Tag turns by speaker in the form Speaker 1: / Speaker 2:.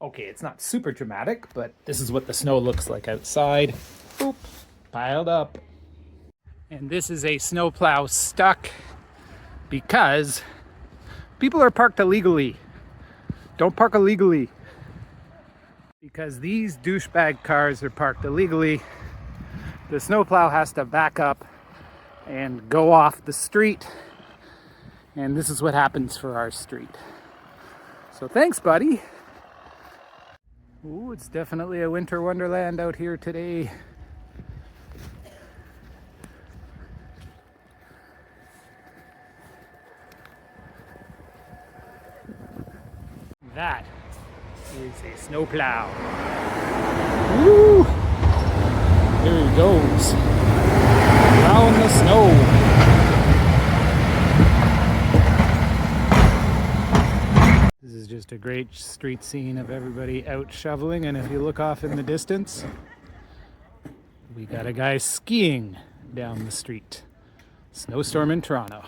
Speaker 1: Okay, it's not super dramatic, but this is what the snow looks like outside. Boop, piled up. And this is a snowplow stuck because people are parked illegally. Don't park illegally. Because these douchebag cars are parked illegally, the snowplow has to back up and go off the street. And this is what happens for our street. So thanks, buddy. Ooh, it's definitely a winter wonderland out here today. That is a snowplow. Woo! There he goes. Plowing the snow. This is just a great street scene of everybody out shoveling, and if you look off in the distance, we got a guy skiing down the street. Snowstorm in Toronto.